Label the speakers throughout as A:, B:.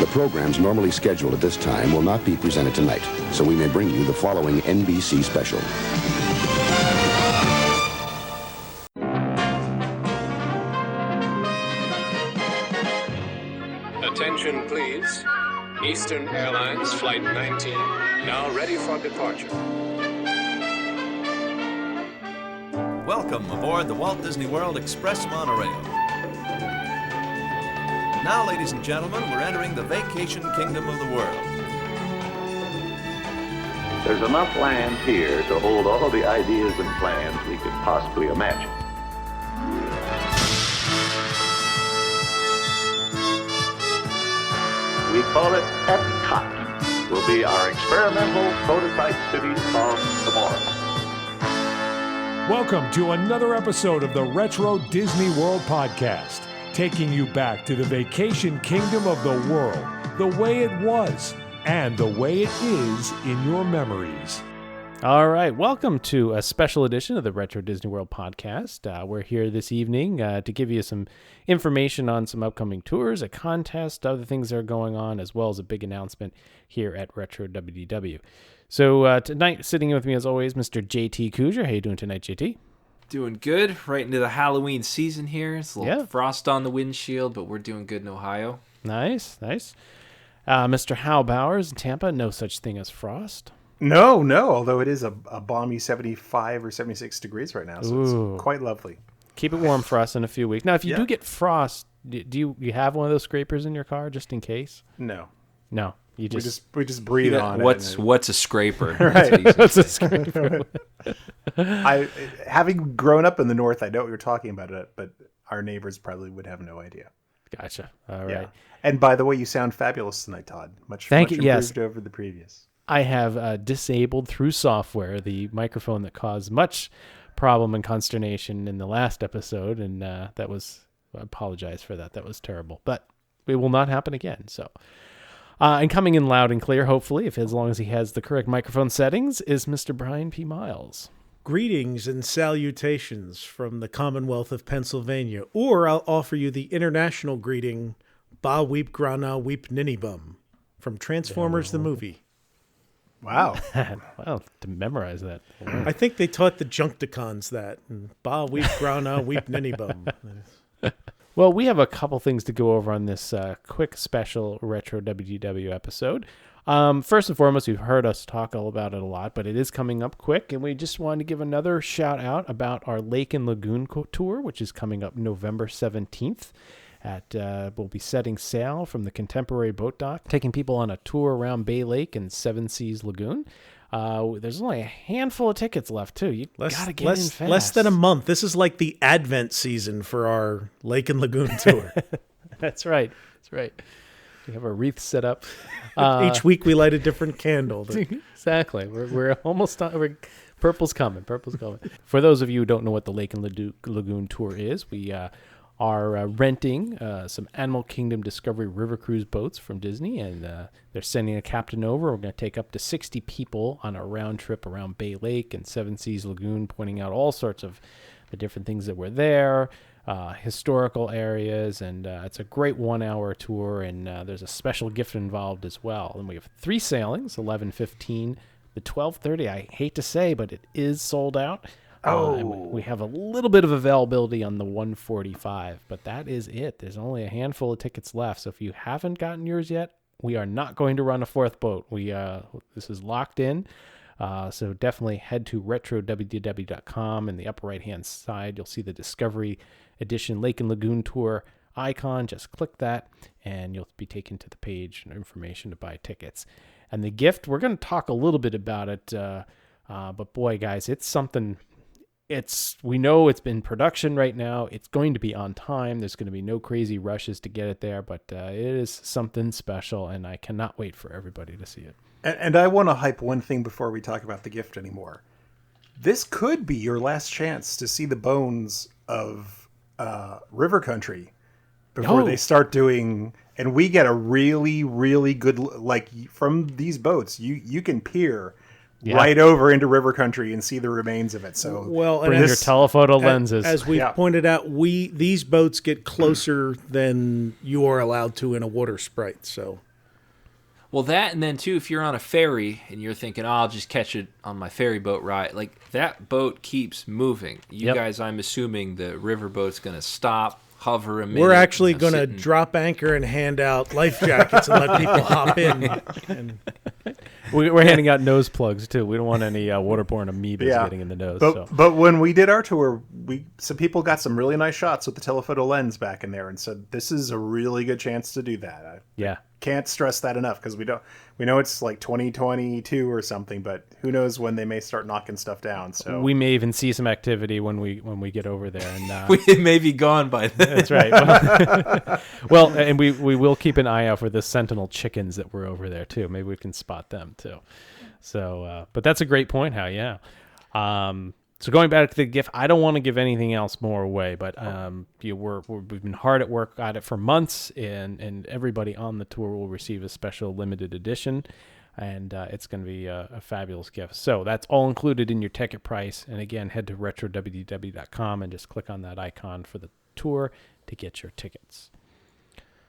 A: The programs normally scheduled at this time will not be presented tonight, so we may bring you the following NBC special.
B: Attention, please. Eastern Airlines Flight 19, now ready for departure.
C: Welcome aboard the Walt Disney World Express monorail. Now, ladies and gentlemen, we're entering the vacation kingdom of the world.
D: There's enough land here to hold all the ideas and plans we could possibly imagine. We call it Epcot. Will be our experimental prototype city of tomorrow.
E: Welcome to another episode of the Retro Disney World Podcast, taking you back to the vacation kingdom of the world, the way it was, and the way it is in your memories.
F: All right, welcome to a special edition of the Retro Disney World Podcast. We're here this evening to give you some information on some upcoming tours, a contest, other things that are going on, as well as a big announcement here at RetroWDW. So tonight, sitting with me as always, Mr. JT Cougar. How you doing tonight, JT?
G: Doing good. Right into the Halloween season here. It's a little frost on the windshield, but we're doing good in Ohio.
F: Nice. Mr. Hal Bowers in Tampa, no such thing as frost.
H: No, although it is a balmy 75 or 76 degrees right now, so it's quite lovely.
F: Keep it warm for us in a few weeks. Now, if you do get frost, do you have one of those scrapers in your car just in case?
H: No.
F: We
H: just breathe on
G: it. What's a scraper?
H: Right.
F: What's a scraper?
H: Having grown up in the north, I know what you're talking about it, but our neighbors probably would have no idea.
F: Gotcha. All right.
H: Yeah. And by the way, you sound fabulous tonight, Todd. Much improved over the previous.
F: I have disabled through software the microphone that caused much problem and consternation in the last episode, and I apologize for that. That was terrible, but it will not happen again. So, and coming in loud and clear, hopefully, as long as he has the correct microphone settings, is Mr. Brian P. Miles.
I: Greetings and salutations from the Commonwealth of Pennsylvania, or I'll offer you the international greeting, Ba Weep Grana Weep Ninny Bum, from Transformers the movie.
H: Wow.
F: Wow, to memorize that.
I: I think they taught the Junkticons that. Ba Weep Grana Weep Ninny Bum.
F: Well, we have a couple things to go over on this quick special Retro WDW episode. First and foremost, you've heard us talk all about it a lot, but it is coming up quick, and we just wanted to give another shout out about our Lake and Lagoon tour, which is coming up November 17th. We'll be setting sail from the Contemporary Boat Dock, taking people on a tour around Bay Lake and Seven Seas Lagoon. There's only a handful of tickets left, too. You got to get in fast.
I: Less than a month. This is like the Advent season for our Lake and Lagoon tour.
F: That's right. We have our wreath set up.
I: Each week we light a different candle.
F: Exactly. We're almost done. Purple's coming. For those of you who don't know what the Lake and Lagoon tour is, we are renting some Animal Kingdom Discovery River Cruise boats from Disney, and they're sending a captain over. We're going to take up to 60 people on a round trip around Bay Lake and Seven Seas Lagoon, pointing out all sorts of the different things that were there, historical areas, and it's a great 1-hour tour, and there's a special gift involved as well. And we have 3 sailings, 11:15, the 12:30. I hate to say, but it is sold out. We have a little bit of availability on the 1:45, but that is it. There's only a handful of tickets left, so if you haven't gotten yours yet, we are not going to run a 4th boat. This is locked in, so definitely head to RetroWDW.com. In the upper right-hand side, you'll see the Discovery Edition Lake and Lagoon Tour icon. Just click that, and you'll be taken to the page and information to buy tickets. And the gift, we're going to talk a little bit about it, but boy, guys, it's something... We know it's in production right now. It's going to be on time. There's going to be no crazy rushes to get it there, but it is something special, and I cannot wait for everybody to see it.
H: And I want to hype one thing before we talk about the gift anymore. This could be your last chance to see the bones of River Country before they start doing... And we get a really, really good... Like, from these boats, you can peer... right over into River Country and see the remains of it. So
F: bring your telephoto lenses.
I: As we pointed out, these boats get closer than you are allowed to in a water sprite. So
G: Well, that, and then too, if you're on a ferry and you're thinking, oh, I'll just catch it on my ferry boat ride, like that boat keeps moving. You guys, I'm assuming the river boat's going to stop, hover a minute.
I: We're actually going to drop anchor and hand out life jackets and let people hop in. And
F: we're handing out nose plugs too. We don't want any waterborne amoebas getting in the nose.
H: But when we did our tour, some people got some really nice shots with the telephoto lens back in there and said, this is a really good chance to do that. I can't stress that enough, because we know it's like 2022 or something, but who knows when they may start knocking stuff down. So
F: we may even see some activity when we get over there, and
G: we may be gone by then.
F: That's right. Well, and we will keep an eye out for the sentinel chickens that were over there too. Maybe we can spot them too. So, but that's a great point, Hal. Yeah. So going back to the gift, I don't want to give anything else more away, but we've been hard at work on it for months, and everybody on the tour will receive a special limited edition, and it's going to be a fabulous gift. So that's all included in your ticket price. And again, head to RetroWDW.com and just click on that icon for the tour to get your tickets.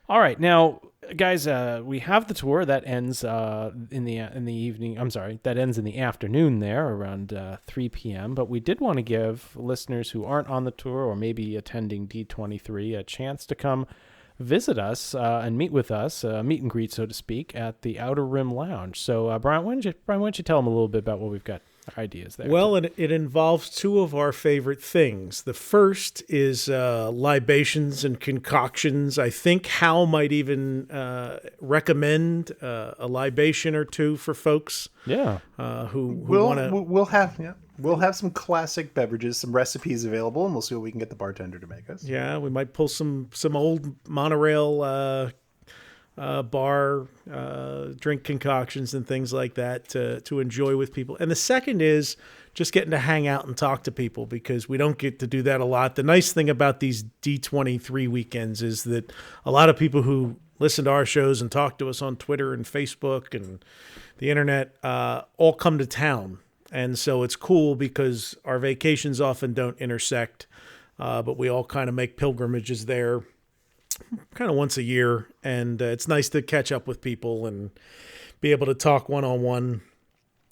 F: All right, now, guys, we have the tour that ends in the evening. I'm sorry, that ends in the afternoon there, around 3 p.m. But we did want to give listeners who aren't on the tour or maybe attending D23 a chance to come visit us and meet with us, meet and greet, so to speak, at the Outer Rim Lounge. So, Brian, why don't you tell them a little bit about what we've got ideas there?
I: Well, it involves two of our favorite things. The first is libations and concoctions. I think Hal might even recommend a libation or two for folks.
F: Yeah,
I: who want to.
H: We'll have some classic beverages, some recipes available, and we'll see what we can get the bartender to make us.
I: Yeah, we might pull some old monorail bar drink concoctions and things like that to enjoy with people. And the second is just getting to hang out and talk to people, because we don't get to do that a lot. The nice thing about these D23 weekends is that a lot of people who listen to our shows and talk to us on Twitter and Facebook and the internet all come to town. And so it's cool because our vacations often don't intersect, but we all kind of make pilgrimages there kind of once a year. And it's nice to catch up with people and be able to talk one-on-one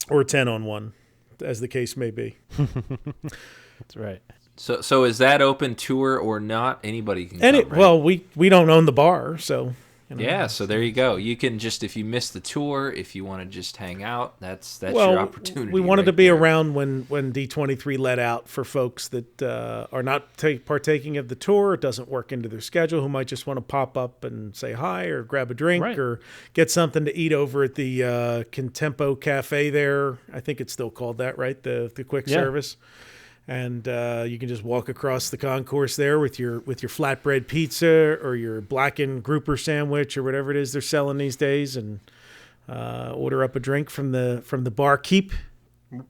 I: or 10-on-1, as the case may be.
F: That's right.
G: So is that open tour or not? Anybody can come, right?
I: Well, we don't own the bar, so...
G: Yeah, so there you go. You can just, if you miss the tour, if you want to just hang out, that's your opportunity.
I: We wanted to be around when D23 let out for folks that are not partaking of the tour. It doesn't work into their schedule, who might just want to pop up and say hi or grab a drink or get something to eat over at the Contempo Cafe there. I think it's still called that, right? The quick service. And you can just walk across the concourse there with your flatbread pizza or your blackened grouper sandwich or whatever it is they're selling these days, and order up a drink from the barkeep.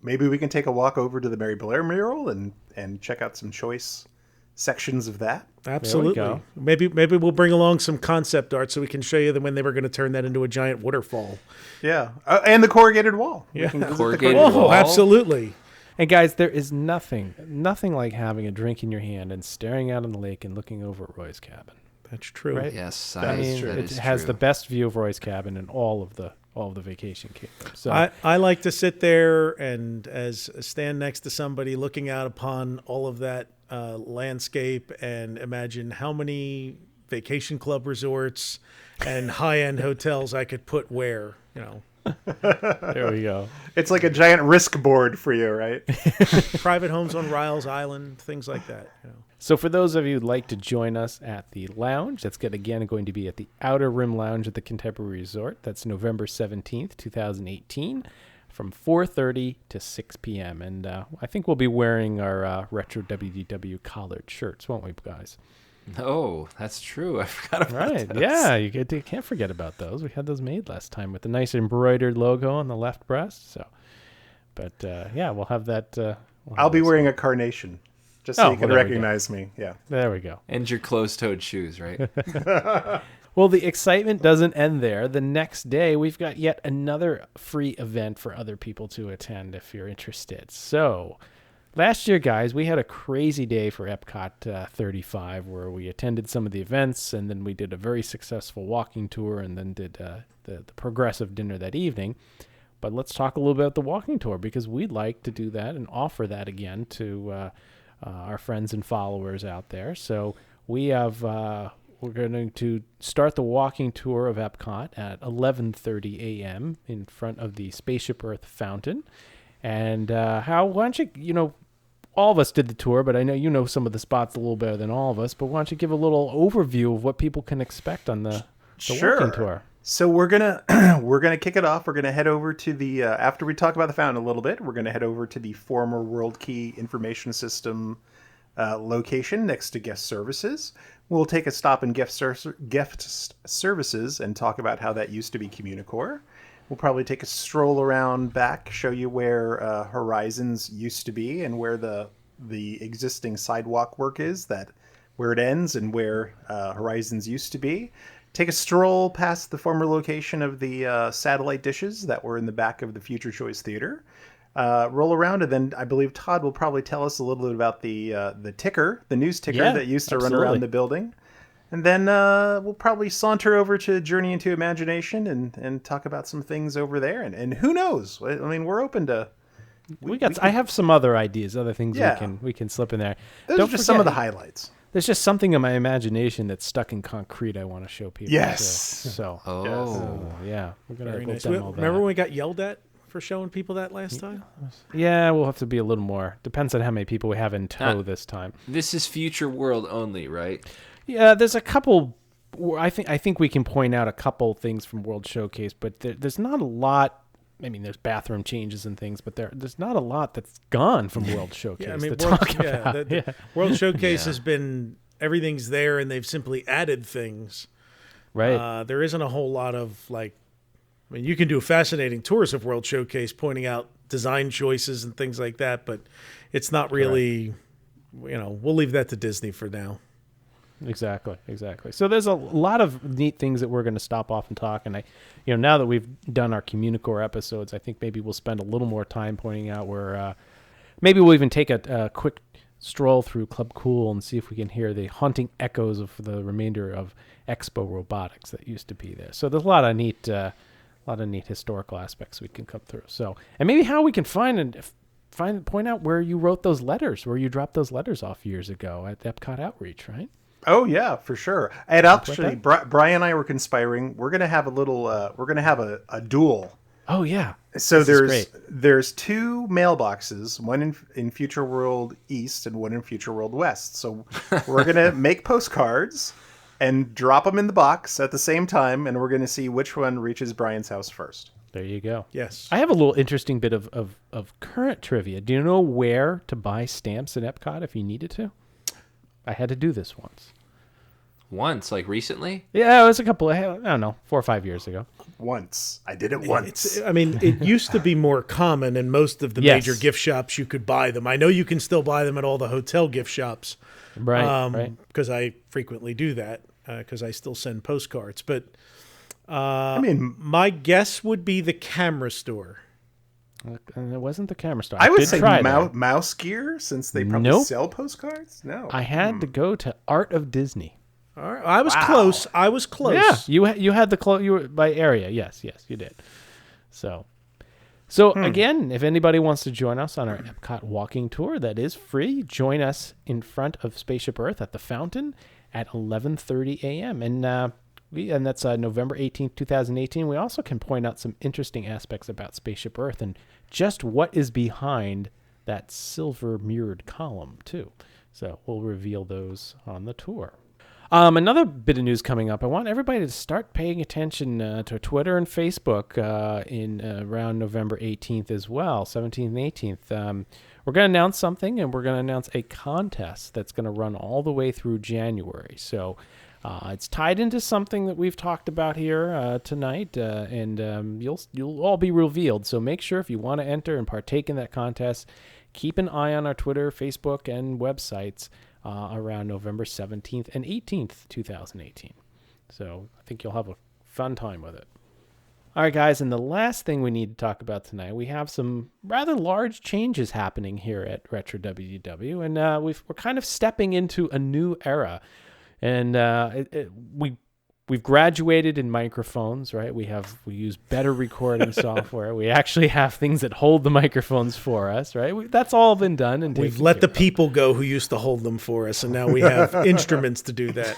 H: Maybe we can take a walk over to the Mary Blair mural and check out some choice sections of that.
I: Absolutely. Maybe we'll bring along some concept art so we can show you when they were going to turn that into a giant waterfall.
H: Yeah, and the corrugated wall.
I: Yeah,
G: corrugated wall.
I: Absolutely.
F: And guys, there is nothing like having a drink in your hand and staring out on the lake and looking over at Roy's cabin.
I: That's true.
F: Right?
G: Yes, that is true.
F: It has the best view of Roy's cabin in all of the vacation kingdom. So
I: I like to sit there and stand next to somebody looking out upon all of that landscape and imagine how many vacation club resorts and high-end hotels I could put where,
F: There we go.
H: It's like a giant risk board for you, right?
I: Private homes on Riles Island, things like that.
F: So for those of you who'd like to join us at the lounge, that's going to be at the Outer Rim Lounge at the Contemporary Resort. That's November 17th, 2018, from 4:30 to 6 p.m. And I think we'll be wearing our Retro WDW collared shirts, won't we, guys?
G: Oh, that's true. I forgot about those.
F: Yeah, you can't forget about those. We had those made last time with the nice embroidered logo on the left breast. So, but we'll have that.
H: I'll be wearing a carnation, just so you can recognize me. Yeah,
F: there we go.
G: And your closed-toed shoes, right?
F: Well, the excitement doesn't end there. The next day, we've got yet another free event for other people to attend if you're interested. So, last year, guys, we had a crazy day for Epcot 35 where we attended some of the events, and then we did a very successful walking tour, and then did the progressive dinner that evening. But let's talk a little bit about the walking tour, because we'd like to do that and offer that again to our friends and followers out there. So we have we're going to start the walking tour of Epcot at 11:30 a.m. in front of the Spaceship Earth fountain. And why don't you, all of us did the tour, but I know you know some of the spots a little better than all of us, but why don't you give a little overview of what people can expect on the walking tour?
H: So we're gonna kick it off. We're gonna head over to the after we talk about the fountain a little bit. We're gonna head over to the former WorldKey information system location next to guest services. We'll take a stop in guest services and talk about how that used to be Communicore. We'll probably take a stroll around back, show you where Horizons used to be and where the existing sidewalk work is, where it ends and where Horizons used to be. Take a stroll past the former location of the satellite dishes that were in the back of the Future Choice Theater. Roll around, and then I believe Todd will probably tell us a little bit about the ticker, the news ticker that used to run around the building. And then we'll probably saunter over to Journey into Imagination and talk about some things over there. And who knows? I mean, we're open to...
F: I have some other ideas, other things we can slip in there.
H: Those are just some of the highlights.
F: There's just something in my imagination that's stuck in concrete I want to show people.
H: Yes.
F: So yeah. We're going to
I: nice. Remember when we got yelled at for showing people that last time?
F: Yeah, we'll have to be a little more. Depends on how many people we have in tow this time.
G: This is Future World only, right?
F: Yeah, there's a couple. I think we can point out a couple things from World Showcase, but there's not a lot. I mean, there's bathroom changes and things, but there's not a lot that's gone from World Showcase to talk about.
I: The World Showcase has been, everything's there, and they've simply added things.
F: Right.
I: There isn't a whole lot of, you can do fascinating tours of World Showcase pointing out design choices and things like that, but it's not really, we'll leave that to Disney for now.
F: Exactly. So there's a lot of neat things that we're going to stop off and talk. And now that we've done our Communicore episodes, I think maybe we'll spend a little more time pointing out where, maybe we'll even take a quick stroll through Club Cool and see if we can hear the haunting echoes of the remainder of Expo Robotics that used to be there. So there's a lot of neat historical aspects we can come through. So, and maybe how we can point out where you wrote those letters, where you dropped those letters off years ago at Epcot Outreach, right?
H: Oh yeah, for sure. And actually, Brian and I were conspiring. We're gonna have a duel.
F: Oh yeah.
H: So there's two mailboxes, one in Future World East and one in Future World West. So we're gonna make postcards and drop them in the box at the same time, and we're gonna see which one reaches Brian's house first.
F: There you go.
I: Yes.
F: I have a little interesting bit of current trivia. Do you know where to buy stamps at Epcot if you needed to? I had to do this once.
G: Once, like recently?
F: Yeah, it was a couple of, I don't know, 4 or 5 years ago.
H: Once. I did it once.
I: It used to be more common in most of the major gift shops you could buy them. I know you can still buy them at all the hotel gift shops.
F: Right.
I: Because I frequently do that because I still send postcards. But my guess would be the camera store.
F: It wasn't the camera store.
H: I would say Mouse Gear, since they probably sell postcards. No,
F: I had to go to Art of Disney.
I: All right, I was close.
F: Yeah, you had the you were by area. Yes, you did. So again, if anybody wants to join us on our Epcot walking tour, that is free. Join us in front of Spaceship Earth at the fountain at 11:30 a.m. And that's November 18th, 2018. We also can point out some interesting aspects about Spaceship Earth and just what is behind that silver mirrored column, too. So we'll reveal those on the tour. Another bit of news coming up. I want everybody to start paying attention to Twitter and Facebook in around November 18th as well, 17th and 18th. We're going to announce something, and we're going to announce a contest that's going to run all the way through January. So it's tied into something that we've talked about here tonight, and you'll all be revealed. So make sure if you want to enter and partake in that contest, keep an eye on our Twitter, Facebook, and websites around November 17th and 18th, 2018. So I think you'll have a fun time with it. All right, guys, and the last thing we need to talk about tonight, we have some rather large changes happening here at RetroWDW, and we're kind of stepping into a new era. And we've graduated in microphones, right? We use better recording software. We actually have things that hold the microphones for us, right? That's all been done, and
I: we've let the people go who used to hold them for us, and now we have instruments to do that.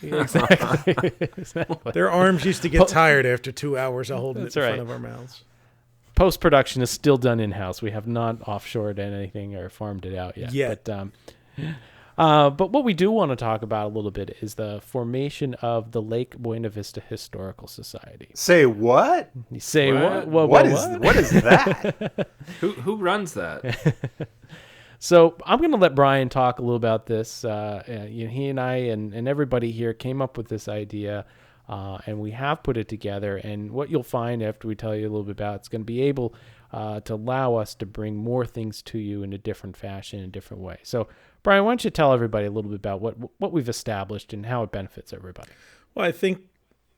F: Exactly. Exactly.
I: Their arms used to get tired after 2 hours of holding it in front of our mouths.
F: Post-production is still done in-house. We have not offshored anything or farmed it out yet. But what we do want to talk about a little bit is the formation of the Lake Buena Vista Historical Society.
H: Say what?
F: You say what?
H: What is that?
G: Who runs that?
F: So I'm going to let Brian talk a little about this. He and I and everybody here came up with this idea, and we have put it together. And what you'll find after we tell you a little bit about it's going to be able to allow us to bring more things to you in a different fashion, in a different way. So, Brian, why don't you tell everybody a little bit about what we've established and how it benefits everybody?
I: Well, I think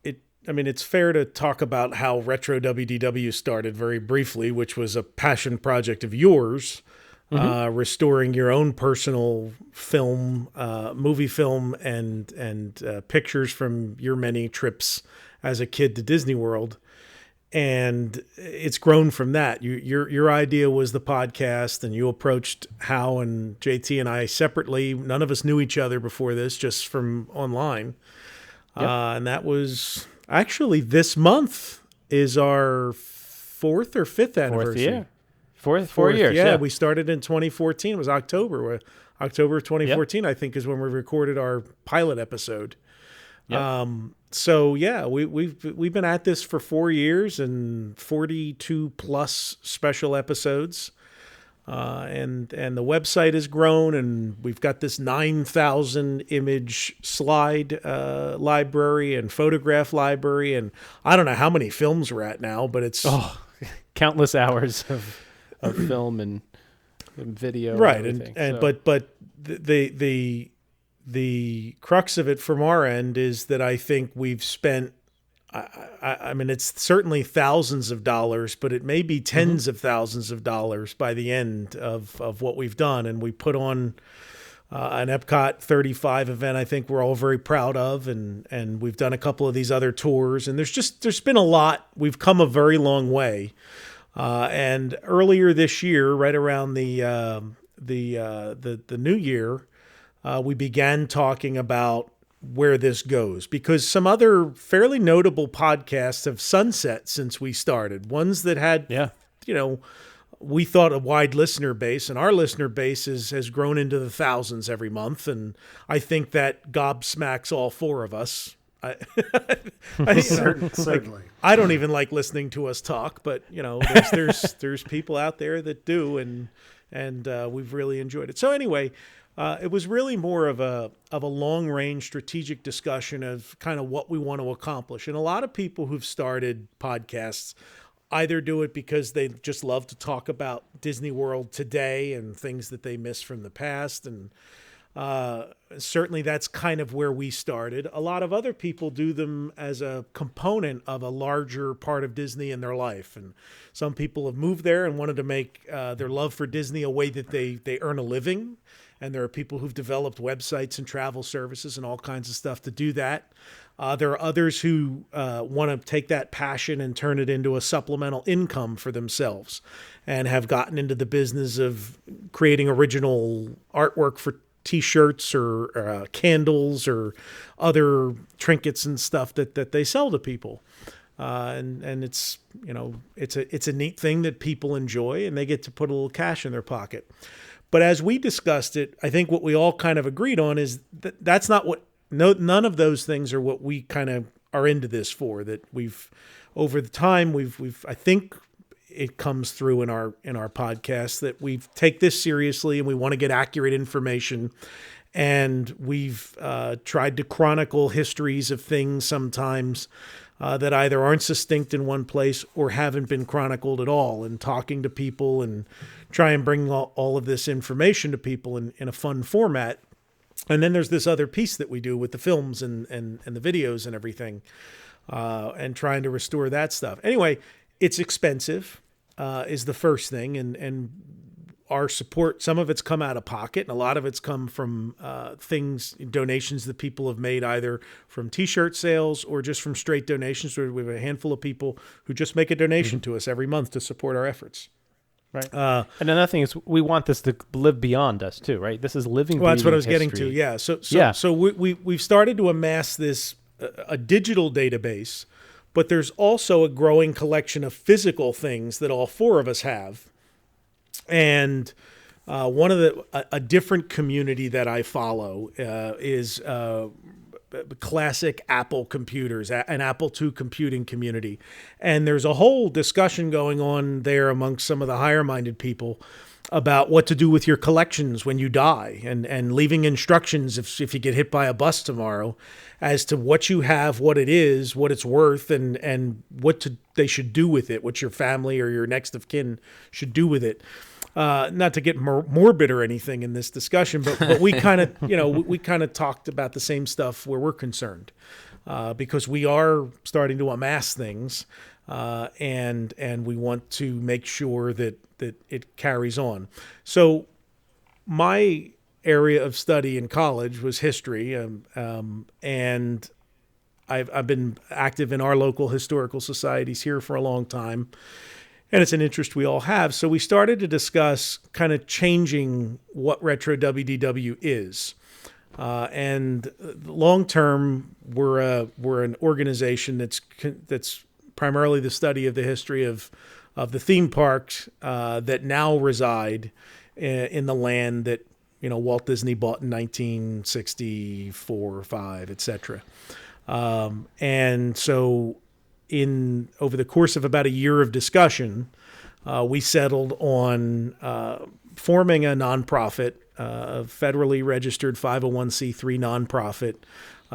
I: it's fair to talk about how RetroWDW started very briefly, which was a passion project of yours. Restoring your own personal film, movie film, and pictures from your many trips as a kid to Disney World, and it's grown from that. Your idea was the podcast, and you approached Hal and JT and I separately. None of us knew each other before this, just from online, and that was actually this month is our 4th or 5th anniversary.
F: Fourth year. Four years.
I: Yeah, we started in 2014. It was October. October of 2014, I think, is when we recorded our pilot episode. Yep. So yeah, we've been at this for 4 years and 42 plus special episodes. And the website has grown, and we've got this 9,000 image slide library and photograph library, and I don't know how many films we're at now, but it's
F: countless hours of film and video,
I: right?
F: And
I: but the crux of it from our end is that I think we've spent. I mean, it's certainly thousands of dollars, but it may be tens of thousands of dollars by the end of what we've done. And we put on an Epcot 35 event I think we're all very proud of, and we've done a couple of these other tours, and there's been a lot. We've come a very long way. And earlier this year, right around the new year, we began talking about where this goes, because some other fairly notable podcasts have sunset since we started. Ones that had, we thought a wide listener base, and our listener base has grown into the thousands every month. And I think that gobsmacks all four of us.
H: Certainly.
I: I don't even like listening to us talk, but there's people out there that do, and we've really enjoyed it. So anyway, it was really more of a long range strategic discussion of kind of what we want to accomplish. And a lot of people who've started podcasts either do it because they just love to talk about Disney World today and things that they miss from the past, and certainly that's kind of where we started. A lot of other people do them as a component of a larger part of Disney in their life. And some people have moved there and wanted to make their love for Disney a way that they earn a living. And there are people who've developed websites and travel services and all kinds of stuff to do that. There are others who want to take that passion and turn it into a supplemental income for themselves, and have gotten into the business of creating original artwork for T-shirts or candles or other trinkets and stuff that they sell to people, and it's it's a neat thing that people enjoy, and they get to put a little cash in their pocket. But as we discussed it, I think what we all kind of agreed on is that's not what. None of those things are what we kind of are into this for. That we've over the time we've I think it comes through in our podcast that we take this seriously, and we want to get accurate information, and we've tried to chronicle histories of things sometimes that either aren't succinct in one place or haven't been chronicled at all, and talking to people and try and bring all of this information to people in a fun format. And then there's this other piece that we do with the films and the videos and everything. and trying to restore that stuff. Anyway, it's expensive, is the first thing. And our support, some of it's come out of pocket, and a lot of it's come from donations that people have made, either from T-shirt sales or just from straight donations. We have a handful of people who just make a donation to us every month to support our efforts.
F: Right. And another thing is we want this to live beyond us too, right? This is living.
I: Well, that's what I was
F: history.
I: getting to. Yeah. So we've started to amass this a digital database, but there's also a growing collection of physical things that all four of us have. And one of a different community that I follow is classic Apple computers, an Apple II computing community. And there's a whole discussion going on there amongst some of the higher-minded people about what to do with your collections when you die, and leaving instructions if you get hit by a bus tomorrow as to what you have, what it is, what it's worth, and what they should do with it, what your family or your next of kin should do with it. Not to get morbid or anything in this discussion, but we kind of, we kind of talked about the same stuff where we're concerned, because we are starting to amass things, and we want to make sure that it carries on. So my area of study in college was history, and I've been active in our local historical societies here for a long time. And it's an interest we all have. So we started to discuss kind of changing what RetroWDW is. And long term, we're an organization that's primarily the study of the history of the theme parks that now reside in the land that Walt Disney bought in 1964 or 5, etc. And so over the course of about a year of discussion, we settled on forming a nonprofit, a federally registered 501c3 nonprofit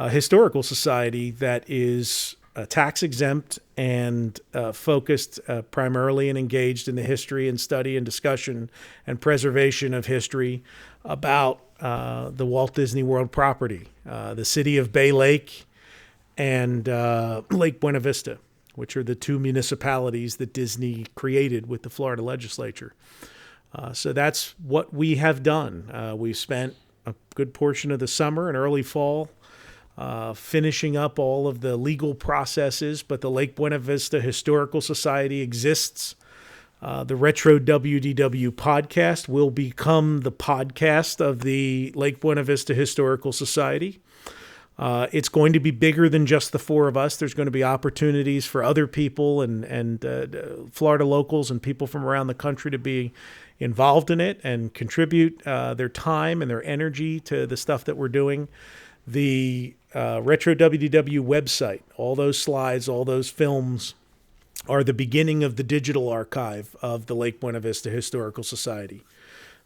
I: historical society that is tax exempt and focused primarily and engaged in the history and study and discussion and preservation of history about the Walt Disney World property, the city of Bay Lake and Lake Buena Vista, which are the two municipalities that Disney created with the Florida legislature. So that's what we have done. We've spent a good portion of the summer and early fall finishing up all of the legal processes, but the Lake Buena Vista Historical Society exists. The RetroWDW podcast will become the podcast of the Lake Buena Vista Historical Society. It's going to be bigger than just the four of us. There's going to be opportunities for other people and Florida locals and people from around the country to be involved in it and contribute their time and their energy to the stuff that we're doing. The RetroWDW website, all those slides, all those films are the beginning of the digital archive of the Lake Buena Vista Historical Society.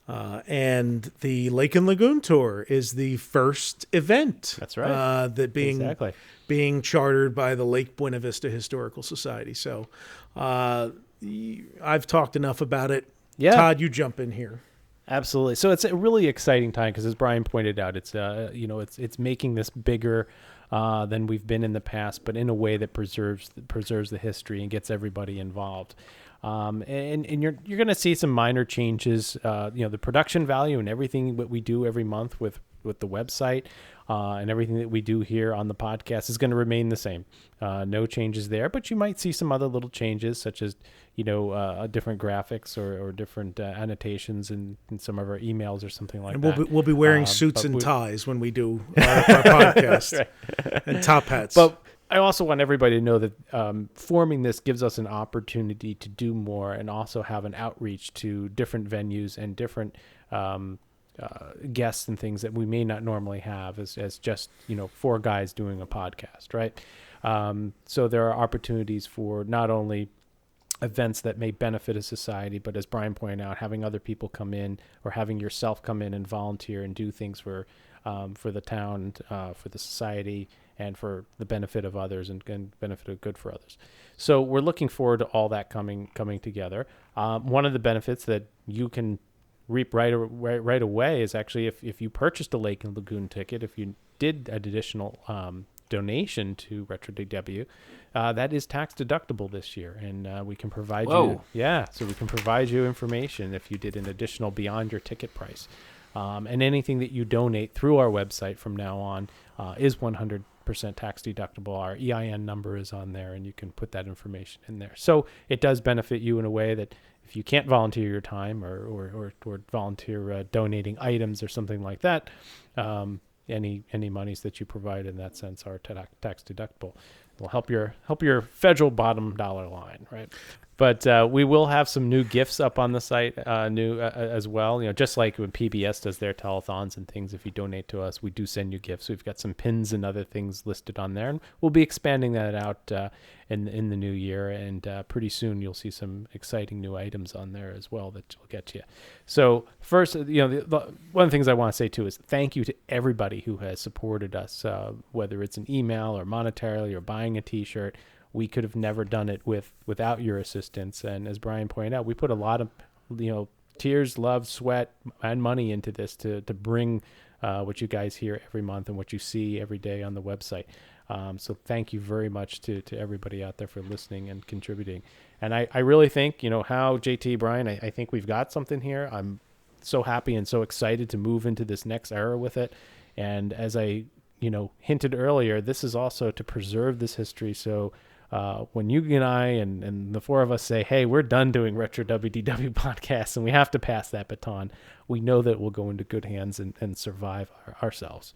I: And the Lake and Lagoon Tour is the first event.
F: That's right.
I: Being chartered by the Lake Buena Vista Historical Society. So I've talked enough about it.
F: Yeah.
I: Todd, you jump in here.
F: Absolutely. So it's a really exciting time because, as Brian pointed out, it's making this bigger than we've been in the past, but in a way that preserves the history and gets everybody involved. And you're going to see some minor changes. The production value and everything that we do every month with the website and everything that we do here on the podcast is going to remain the same. No changes there, but you might see some other little changes, such as different graphics or different annotations in some of our emails or something like that.
I: And we'll be wearing suits and ties when we do our podcast, right. And top hats.
F: But I also want everybody to know that forming this gives us an opportunity to do more and also have an outreach to different venues and different guests and things that we may not normally have as just, four guys doing a podcast, right? So there are opportunities for not only events that may benefit a society, but as Brian pointed out, having other people come in or having yourself come in and volunteer and do things for the town, for the society, and for the benefit of others and benefit of good for others. So we're looking forward to all that coming together. One of the benefits that you can reap right away is actually if you purchased a Lake and Lagoon ticket, if you did an additional donation to RetroWDW, that is tax deductible this year, and we can provide
G: Whoa.
F: so we can provide you information if you did an additional beyond your ticket price. And anything that you donate through our website from now on is 100% tax deductible. Our EIN number is on there, and you can put that information in there. So it does benefit you in a way that if you can't volunteer your time or volunteer donating items or something like that, any monies that you provide in that sense are tax deductible. It will help your federal bottom dollar line, right? But we will have some new gifts up on the site, as well. Just like when PBS does their telethons and things, if you donate to us, we do send you gifts. We've got some pins and other things listed on there, and we'll be expanding that out in the new year. And pretty soon you'll see some exciting new items on there as well that will get you. So first, one of the things I want to say too is thank you to everybody who has supported us, whether it's an email or monetarily or buying a T-shirt. We could have never done it without your assistance. And as Brian pointed out, we put a lot of, tears, love, sweat, and money into this to bring what you guys hear every month and what you see every day on the website. So thank you very much to everybody out there for listening and contributing. And I really think, how JT, Brian, I think we've got something here. I'm so happy and so excited to move into this next era with it. And as I, hinted earlier, this is also to preserve this history. So when you and I and the four of us say, hey, we're done doing RetroWDW podcasts and we have to pass that baton, we know that we'll go into good hands and survive ourselves.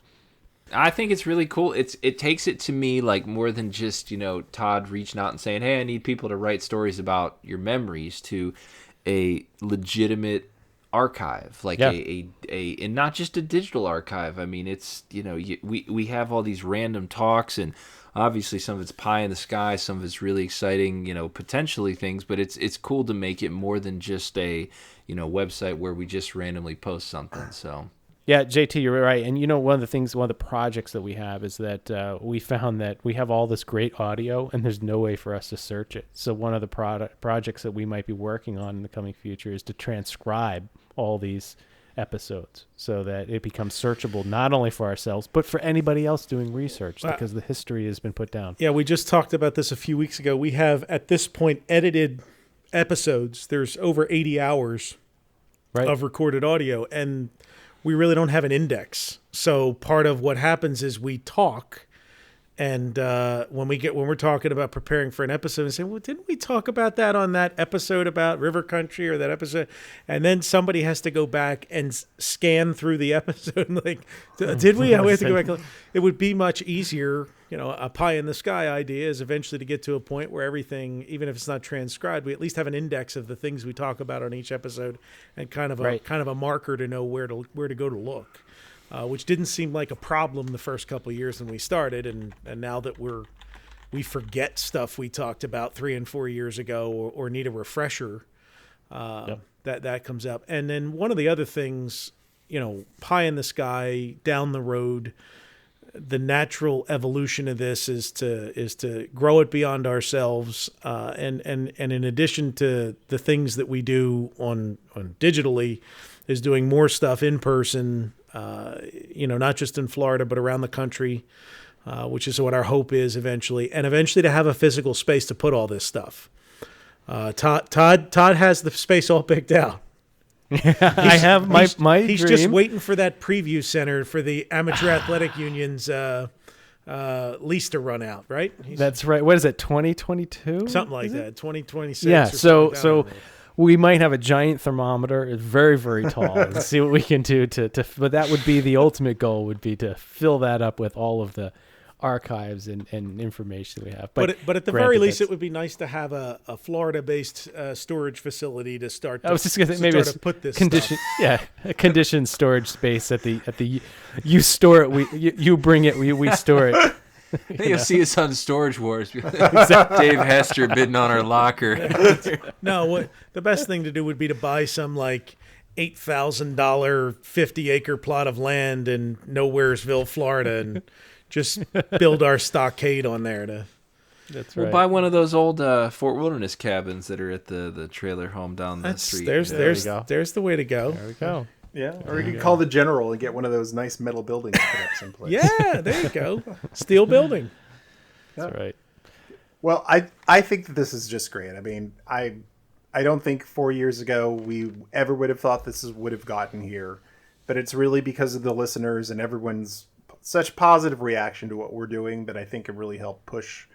G: I think it's really cool. It takes it to me like more than just, Todd reaching out and saying, hey, I need people to write stories about your memories, to a legitimate archive, like a and not just a digital archive. I mean, it's, we have all these random talks, and obviously some of it's pie in the sky, some of it's really exciting, potentially things, but it's cool to make it more than just a, website where we just randomly post something. So
F: yeah, JT, you're right. And one of the projects that we have is that we found that we have all this great audio and there's no way for us to search it. So one of the projects that we might be working on in the coming future is to transcribe all these episodes so that it becomes searchable not only for ourselves but for anybody else doing research, because the history has been put down.
I: Yeah, we just talked about this a few weeks ago. We have at this point edited episodes. There's over 80 hours of recorded audio, and we really don't have an index. So part of what happens is we talk, and when we're talking about preparing for an episode and saying, well, didn't we talk about that on that episode about River Country or that episode? And then somebody has to go back and scan through the episode and like, did we? We have to go back. It would be much easier. A pie in the sky idea is eventually to get to a point where everything, even if it's not transcribed, we at least have an index of the things we talk about on each episode and kind of a marker to know where to go to look. Which didn't seem like a problem the first couple of years when we started, and now that we forget stuff we talked about 3 and 4 years ago or need a refresher, that comes up. And then one of the other things, pie in the sky, down the road, the natural evolution of this is to grow it beyond ourselves, and in addition to the things that we do on digitally, is doing more stuff in person. Not just in Florida, but around the country, which is what our hope is eventually, and eventually to have a physical space to put all this stuff. Todd has the space all picked out.
F: I have my
I: He's
F: dream.
I: just waiting for that preview center for the Amateur Athletic Union's lease to run out, right?
F: That's right. What is it, 2022?
I: Something like that, 2026.
F: Yeah, so we might have a giant thermometer. It's very, very tall. And see what we can do but that would be the ultimate goal, would be to fill that up with all of the archives and information we have. But
I: at the very least, it would be nice to have a Florida-based storage facility to start.
F: I was just going to say maybe
I: to put this
F: a conditioned storage space at the you store it, you bring it, we store it.
G: You'll see us on Storage Wars. Dave Hester bidding on our locker.
I: No, the best thing to do would be to buy some like $8,000 50-acre plot of land in Nowheresville, Florida, and just build our stockade on there.
F: That's right.
G: We'll buy one of those old Fort Wilderness cabins that are at the trailer home down the street.
I: There's the way to go.
F: There we go.
H: Yeah, or you could call the general and get one of those nice metal buildings put up someplace.
I: Yeah, there you go. Steel building.
F: That's right.
H: Well, I think that this is just great. I mean, I don't think 4 years ago we ever would have thought would have gotten here, but it's really because of the listeners and everyone's such positive reaction to what we're doing that I think it really helped push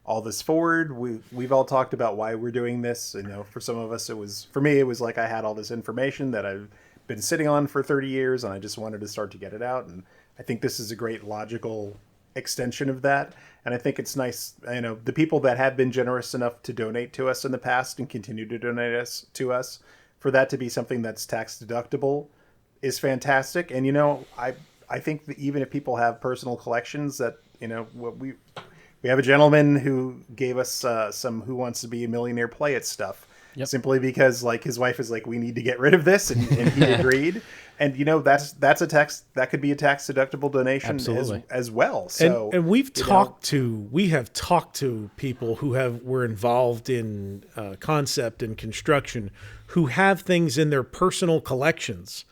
H: all this forward. We've all talked about why we're doing this. You know, for some of us, for me, it was like I had all this information that I've been sitting on for 30 years and I just wanted to start to get it out. And I think this is a great logical extension of that. And I think it's nice, you know, the people that have been generous enough to donate to us in the past and continue to donate to us, for that to be something that's tax deductible is fantastic. And, you know, I think that even if people have personal collections that, you know, we have a gentleman who gave us some Who Wants to Be a Millionaire Play It stuff. Yep. Simply because like his wife is like, we need to get rid of this, and he agreed. And you know, that could be a tax deductible donation as well. So
I: and we have talked to people who were involved in concept and construction who have things in their personal collections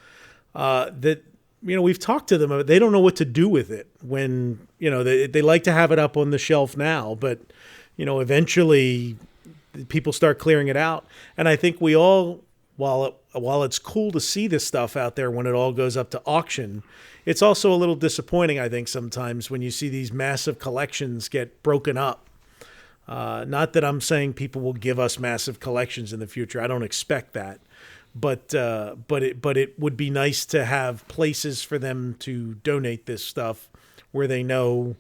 I: that, you know, we've talked to them. They don't know what to do with it when, you know, they like to have it up on the shelf now, but, you know, eventually people start clearing it out. And I think we all, while it's cool to see this stuff out there when it all goes up to auction, it's also a little disappointing, I think, sometimes when you see these massive collections get broken up. Not that I'm saying people will give us massive collections in the future. I don't expect that. But it would be nice to have places for them to donate this stuff where they know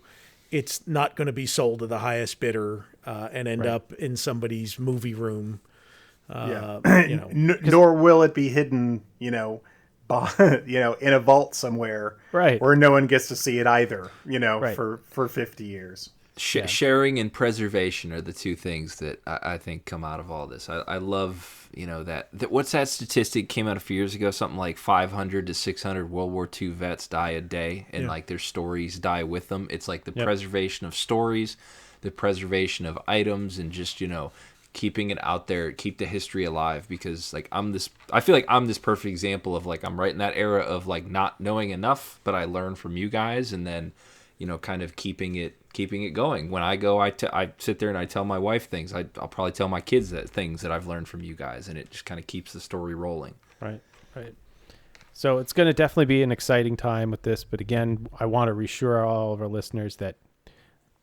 I: it's not going to be sold to the highest bidder and end up in somebody's movie room. You know,
H: nor will it be hidden, you know, in a vault somewhere, where no one gets to see it either. You know, for 50 years.
G: Sharing and preservation are the two things that I think come out of all this. I love, you know, that what's that statistic came out a few years ago? Something like 500 to 600 World War II vets die a day, and like their stories die with them. It's like the preservation of stories, the preservation of items, and just, you know, keeping it out there, keep the history alive. Because like I feel like I'm this perfect example of like I'm right in that era of like not knowing enough, but I learned from you guys, and then, you know, kind of keeping it going. When I go, I sit there and I tell my wife things. I'll probably tell my kids things that I've learned from you guys, and it just kind of keeps the story rolling.
F: Right. So it's going to definitely be an exciting time with this. But again, I want to reassure all of our listeners that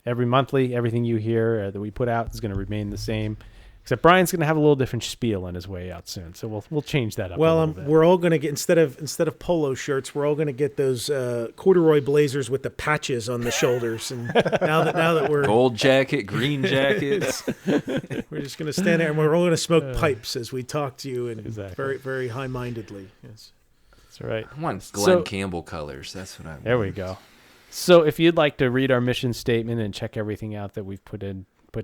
F: everything you hear that we put out is going to remain the same. Except Brian's going to have a little different spiel on his way out soon, so we'll change that up.
I: Well,
F: a little bit.
I: We're all going to get instead of polo shirts, we're all going to get those corduroy blazers with the patches on the shoulders. And now that we're
G: gold jacket, green jackets,
I: we're just going to stand there and we're all going to smoke pipes as we talk to you, and very, very high-mindedly. Yes,
F: that's right.
G: I want Glenn Campbell colors. That's what I want.
F: There we go. So if you'd like to read our mission statement and check everything out that we've put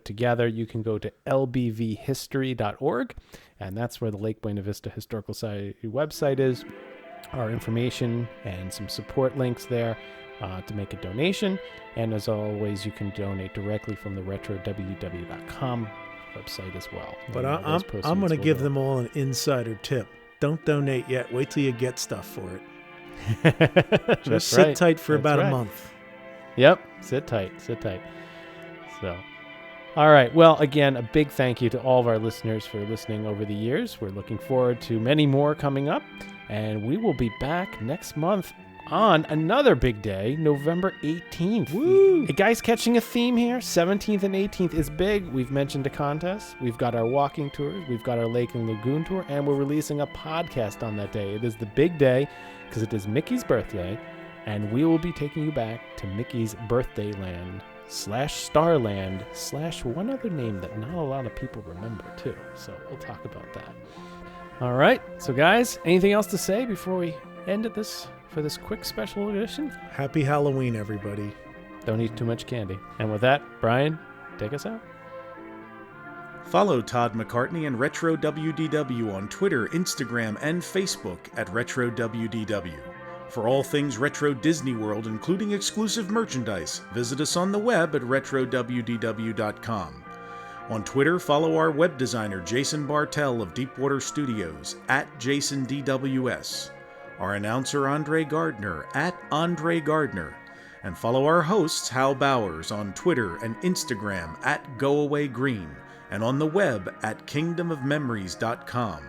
F: together, you can go to lbvhistory.org, and that's where the Lake Buena Vista Historical Society website is. Our information and some support links there to make a donation. And as always, you can donate directly from the RetroWDW.com website as well.
I: But I'm going to give them all an insider tip. Don't donate yet. Wait till you get stuff for it. Just sit tight for about a month.
F: Yep. Sit tight. So, all right. Well, again, a big thank you to all of our listeners for listening over the years. We're looking forward to many more coming up, and we will be back next month on another big day, November 18th. Woo! Hey, guys, catching a theme here. 17th and 18th is big. We've mentioned a contest. We've got our walking tours. We've got our Lake and Lagoon tour, and we're releasing a podcast on that day. It is the big day because it is Mickey's birthday, and we will be taking you back to Mickey's birthday land / Starland / one other name that not a lot of people remember too. So we'll talk about that. All right. So guys, anything else to say before we end this for this quick special edition?
I: Happy Halloween, everybody.
F: Don't eat too much candy. And with that, Brian, take us out.
I: Follow Todd McCartney and RetroWDW on Twitter, Instagram, and Facebook at RetroWDW. For all things Retro Disney World, including exclusive merchandise, visit us on the web at RetroWDW.com. On Twitter, follow our web designer Jason Bartell of Deepwater Studios at JasonDWS. our announcer Andre Gardner at Andre Gardner, and follow our hosts Hal Bowers on Twitter and Instagram at GoAwayGreen, and on the web at kingdomofmemories.com.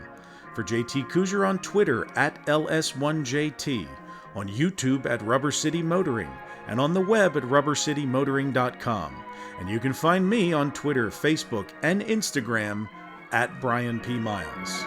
I: For JT Kujar on Twitter at LS1JT, on YouTube at Rubber City Motoring, and on the web at rubbercitymotoring.com. And you can find me on Twitter, Facebook, and Instagram at Brian P. Miles.